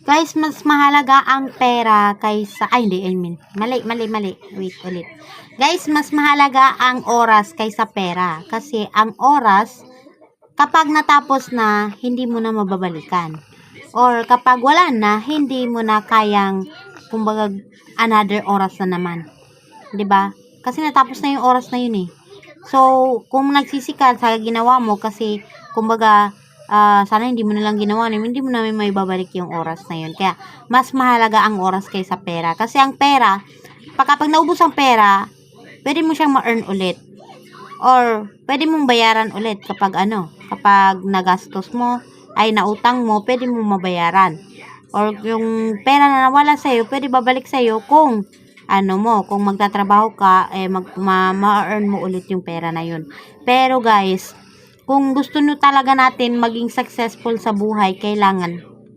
Guys, mas mahalaga ang pera kaysa, ay hindi, I mean, mali, wait, ulit. Guys, mas mahalaga ang oras kaysa pera. Kasi ang oras, kapag natapos na, hindi mo na mababalikan. Or kapag wala na, hindi mo na kayang, kumbaga, another oras na naman. 'Di ba? Kasi natapos na yung oras na yun eh. So, kung nagsisikat sa ginawa mo kasi, kumbaga, sana hindi mo na lang ginawa, hindi mo namin may babalik yung oras na yun. Kaya, mas mahalaga ang oras kaysa pera. Kasi ang pera, kapag naubos ang pera, pwede mo siyang ma-earn ulit. Or, pwede mong bayaran ulit kapag nagastos mo, ay nautang mo, pwede mong mabayaran. Or, yung pera na nawala sa'yo, pwede babalik sa'yo kung kung magtatrabaho ka, ma-earn mo ulit yung pera na yun. Pero guys, kung gusto nyo talaga natin maging successful sa buhay, kailangan